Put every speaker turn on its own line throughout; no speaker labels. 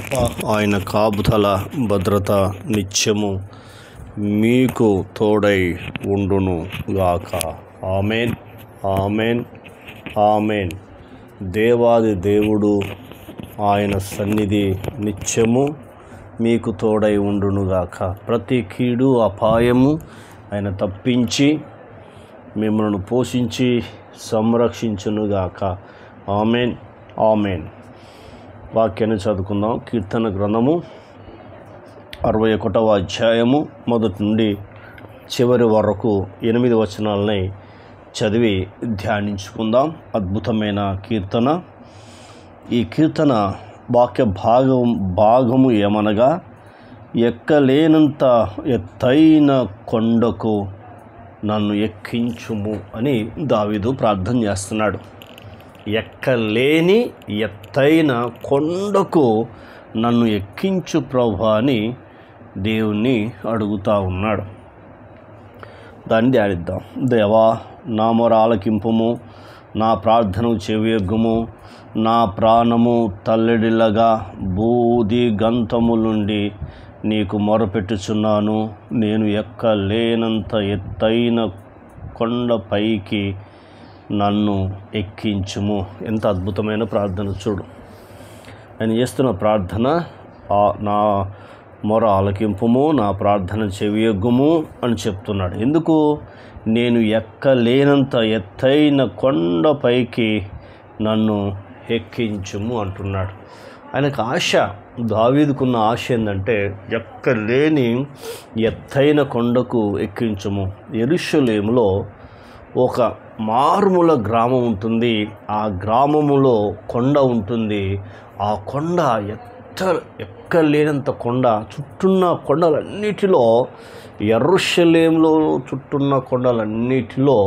కృప, ఆయన కాపుదల, భద్రత నిత్యము మీకు తోడై ఉండును గాక. Amen, amen, amen. దేవాది దేవుడు ఆయన సన్నిధి నిత్యము మీకు తోడై ఉండునుగాక. ప్రతి కీడు అపాయము ఆయన తప్పించి మిమ్మల్ని పోషించి సంరక్షించునుగాక. Amen, amen. వాక్యాన్ని చదువుకుందాం. కీర్తన గ్రంథము 61వ అధ్యాయము మొదటి నుండి చివరి వరకు 8 వచనాలని చదివి ధ్యానించుకుందాం. అద్భుతమైన కీర్తన. ఈ కీర్తన వాక్య భాగము ఏమనగా, ఎక్కలేనంత ఎత్తైన కొండకు నన్ను ఎక్కించుము అని దావీదు ప్రార్థన చేస్తున్నాడు. ఎక్కలేని ఎత్తైన కొండకు నన్ను ఎక్కించు ప్రభువా అని దేవుణ్ణి అడుగుతూ ఉన్నాడు. దాన్ని ధ్యానిద్దాం. దేవా, నా మొర ఆలకింపుము, నా ప్రార్థనకు చెవియొగ్గుము. నా ప్రాణము తల్లడిల్లగా బూది గంతము నుండి నీకు మొరపెట్టుచున్నాను. నేను ఎక్కలేనంత ఎత్తైన కొండపైకి నన్ను ఎక్కించుము. ఎంత అద్భుతమైన ప్రార్థన చూడు. ఆయన చేస్తున్న ప్రార్థన, నా మొర ఆలకింపుము, నా ప్రార్థన చెవియొగ్గుము అని చెప్తున్నాడు. ఎందుకు? నేను ఎక్కలేనంత ఎత్తైన కొండపైకి నన్ను ఎక్కించుము అంటున్నాడు. ఆయనకు ఆశ, దావీదుకున్న ఆశ ఏంటంటే, ఎక్కలేని ఎత్తైన కొండకు ఎక్కించుము. యెరూషలేములో ఒక మారుమూల గ్రామం ఉంటుంది. ఆ గ్రామములో కొండ ఉంటుంది. ఆ కొండ ఎక్కలేనంత కొండ. చుట్టున్న కొండలన్నిటిలో, యెరూషలేములో చుట్టున్న కొండలన్నిటిలో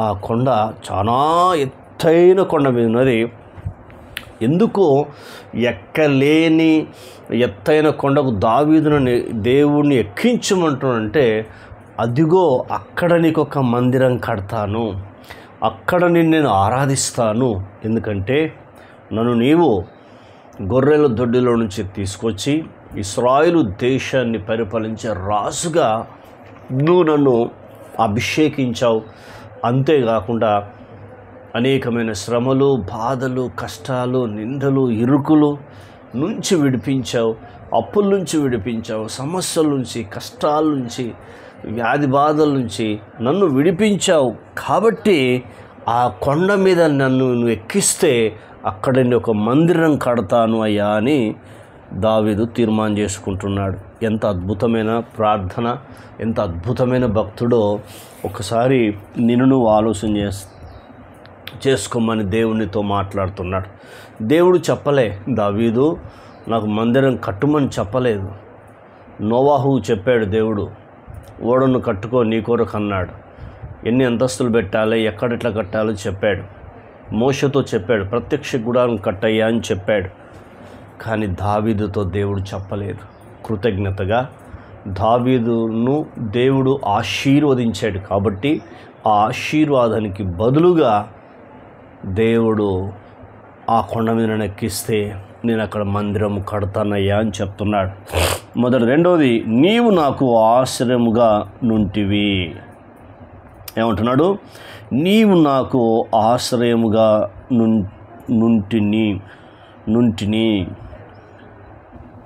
ఆ కొండ చాలా ఎత్తైన కొండ మీద ఉన్నది. ఎందుకు ఎక్కలేని ఎత్తైన కొండకు దావీదుని దేవుణ్ణి ఎక్కించమంటానంటే, అదిగో అక్కడ నీకు ఒక మందిరం కడతాను, అక్కడ నేను ఆరాధిస్తాను. ఎందుకంటే నన్ను నీవు గొర్రెల దొడ్డిలో నుంచి తీసుకొచ్చి ఇశ్రాయేలు దేశాన్ని పరిపాలించే రాజుగా నువ్వు నన్ను అభిషేకించావు. అంతేకాకుండా అనేకమైన శ్రమలు, బాధలు, కష్టాలు, నిందలు, ఇరుకులు నుంచి విడిపించావు. అప్పుల నుంచి విడిపించావు. సమస్యల నుంచి, కష్టాల నుంచి, వ్యాధి బాధల నుంచి నన్ను విడిపించావు. కాబట్టి ఆ కొండ మీద నన్ను నువ్వు ఎక్కిస్తే అక్కడ నేను ఒక మందిరం కడతాను అయ్యా అని దావీదు తీర్మానం చేసుకుంటున్నాడు. ఎంత అద్భుతమైన ప్రార్థన, ఎంత అద్భుతమైన భక్తుడో ఒకసారి నిన్ను నువ్వు ఆలోచన చేసుకోమని దేవునితో మాట్లాడుతున్నాడు. దేవుడు చెప్పలే, దావీదు నాకు మందిరం కట్టుమని చెప్పలేదు. నోవాహు చెప్పాడు, దేవుడు ఓడను కట్టుకో నీ కొరకు అన్నాడు. ఎన్ని అంతస్తులు పెట్టాలి, ఎక్కడెట్లా కట్టాలో చెప్పాడు. మోషతో చెప్పాడు, ప్రత్యక్ష గుడారం కట్టయ్యా అని చెప్పాడు. కానీ దావీదుతో దేవుడు చెప్పలేదు. కృతజ్ఞతగా దావీదును దేవుడు ఆశీర్వదించాడు. కాబట్టి ఆ ఆశీర్వాదానికి బదులుగా దేవుడు ఆ కొండ మీద నన్ను ఎక్కిస్తే నేను అక్కడ మందిరం కడతానయ్యా అని చెప్తున్నాడు. రెండవది, నీవు నాకు ఆశ్రయముగా నుంటివి. ఏమంటున్నాడు? నీవు నాకు ఆశ్రయముగా నుంటిని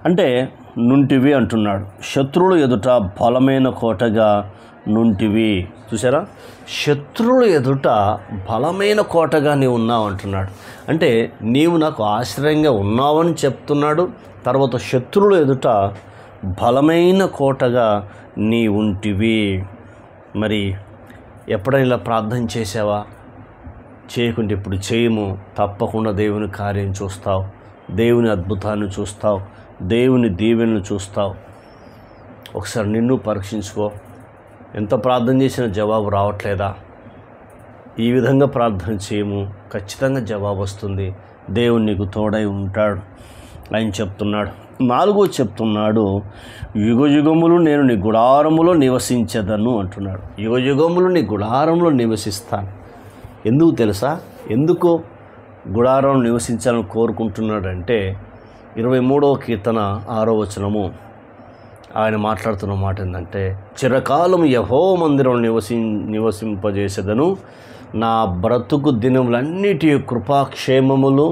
అంటే నుంటివి అంటున్నాడు. శత్రువుల ఎదుట బలమైన కోటగా నుంటివి. చూసారా? శత్రువుల ఎదుట బలమైన కోటగా నీవు ఉన్నావు అంటున్నాడు. అంటే నీవు నాకు ఆశ్రయంగా ఉన్నావని చెప్తున్నాడు. తర్వాత శత్రువుల ఎదుట బలమైన కోటగా నీ ఉంటివి. మరి ఎప్పుడైనా ఇలా ప్రార్థన చేసావా? చేయకుంటే ఇప్పుడు చేయము. తప్పకుండా దేవుని కార్యం చూస్తావు, దేవుని అద్భుతాన్ని చూస్తావు, దేవుని దీవెనలు చూస్తావు. ఒకసారి నిన్ను పరీక్షించుకో. ఎంత ప్రార్థన చేసినా జవాబు రావట్లేదా? ఈ విధంగా ప్రార్థన చేయము, ఖచ్చితంగా జవాబు వస్తుంది. దేవుడు నీకు తోడై ఉంటాడు. ఆయన చెప్తున్నాడు. 4వ చెప్తున్నాడు, యుగయుగములు నేను నీ గుడారములో నివసించదను అంటున్నాడు. యుగయుగములు నీ గుడారంలో నివసిస్తాను. ఎందుకు తెలుసా? ఎందుకు గుడారం నివసించాలని కోరుకుంటున్నాడంటే, 23వ కీర్తన 6వ వచనము ఆయన మాట్లాడుతున్న మాట ఏంటంటే, చిరకాలం యెహోవా మందిరం నివసింపజేసేదను, నా బ్రతుకు దినములన్నిటి కృపాక్షేమములు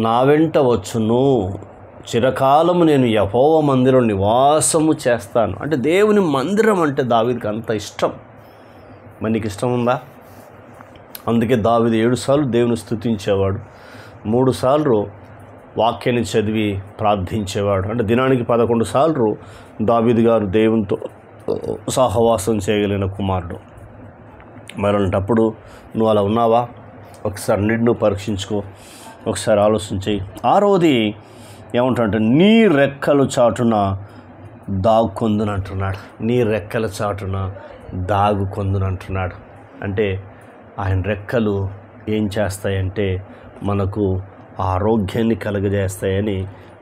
నా వెంట వచ్చును. చిరకాలము నేను యెహోవా మందిరం నివాసము చేస్తాను. అంటే దేవుని మందిరం అంటే దావీదుకి అంత ఇష్టం. మరి నీకు ఇష్టం ఉందా? అందుకే దావీదు 7 సార్లు దేవుని స్తుతించేవాడు, 3 సార్లు వాక్యాన్ని చదివి ప్రార్థించేవాడు. అంటే దినానికి 11 సార్లు దావీదు గారు దేవునితో సహవాసం చేయగలిగిన కుమారుడు. మరి అలాంటప్పుడు నువ్వు అలా ఉన్నావా? ఒకసారి నిన్ను పరీక్షించుకో, ఒకసారి ఆలోచించి. 6వది ఏమంటాడంటే, నీ రెక్కల చాటున దాగుకొందునంటున్నాడు. నీ రెక్కల చాటున దాగుకొందునంటున్నాడు. అంటే ఆయన రెక్కలు ఏం చేస్తాయంటే మనకు ఆరోగ్యాన్ని కలుగజేస్తాయని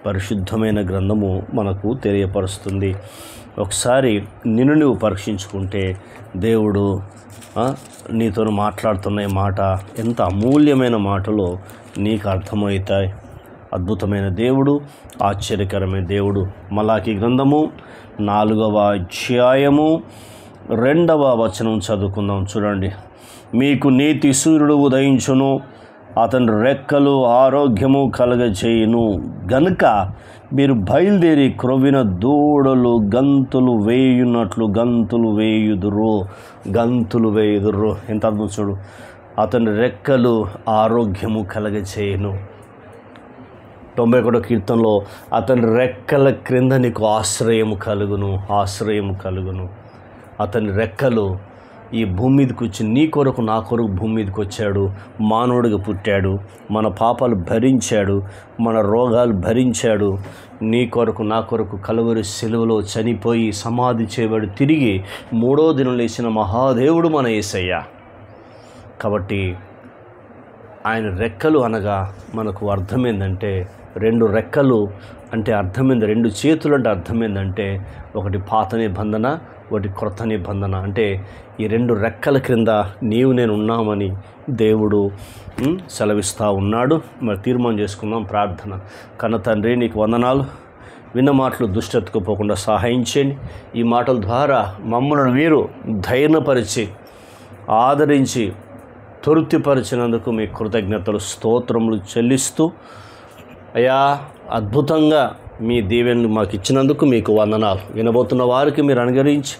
పరిశుద్ధమైన గ్రంథము మనకు తెలియపరుస్తుంది. ఒకసారి నిన్ను నువ్వు పరీక్షించుకుంటే దేవుడు నీతో మాట్లాడుతున్న మాట ఎంత అమూల్యమైన మాటలో నీకు అర్థమవుతాయి. అద్భుతమైన దేవుడు, ఆశ్చర్యకరమైన దేవుడు. మలాకీ గ్రంథము 4వ అధ్యాయము 2వ వచనం చదువుకుందాం. చూడండి. మీకు నీతి సూర్యుడు ఉదయించును, అతని రెక్కలు ఆరోగ్యము కలగచేయును. గనుక మీరు బయలుదేరి క్రొవ్విన దూడలు గంతులు వేయున్నట్లు గంతులు వేయుదురు. ఎంత అర్థం చూడు. అతని రెక్కలు ఆరోగ్యము కలగచేయును. 91వ కీర్తనలో అతని రెక్కల క్రింద నీకు ఆశ్రయము కలుగును. అతని రెక్కలు ఈ భూమి మీదకి వచ్చి నీ కొరకు నా కొరకు భూమి మీదకి వచ్చాడు. మానవుడిగా పుట్టాడు, మన పాపాలు భరించాడు, మన రోగాలు భరించాడు. నీ కొరకు నా కొరకు కలువరి సిలువలో చనిపోయి సమాధి చేయబడి తిరిగి 3వ దినం లేచిన మహాదేవుడు మన యేసయ్య. కాబట్టి ఆయన రెక్కలు అనగా మనకు అర్థమైందంటే, 2 రెక్కలు అంటే అర్థమైంది, 2 చేతులు అంటే అర్థమైందంటే, ఒకటి పాత నిబంధన, ఒకటి క్రొత్త నిబంధన. అంటే ఈ 2 రెక్కల క్రింద నీవు నేను ఉన్నామని దేవుడు సెలవిస్తూ ఉన్నాడు. మరి తీర్మానం చేసుకుందాం. ప్రార్థన. కన్న తండ్రి, నీకు వందనాలు. విన్న మాటలు దుష్టెత్తుకుపోకుండా సహాయం చేయండి. ఈ మాటల ద్వారా మమ్మల్ని మీరు ధైర్యపరిచి ఆదరించి తృప్తిపరిచినందుకు మీ కృతజ్ఞతలు స్తోత్రములు చెల్లిస్తూ, అయ్యా అద్భుతంగా మీ దీవెనలు మాకు ఇచ్చినందుకు మీకు వందనాలు. వినబోతున్న వారికి మీరు అనుగ్రహించి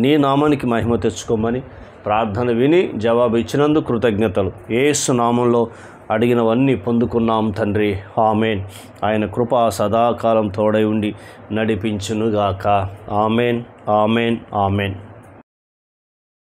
నీ నామానికి మహిమ తెచ్చుకోమని ప్రార్థన విని జవాబు ఇచ్చినందుకు కృతజ్ఞతలు. యేసు నామంలో అడిగినవన్నీ పొందుకున్నాం తండ్రి. ఆమెన్. ఆయన కృప సదాకాలం తోడై ఉండి నడిపించునుగాక. Amen, amen, amen.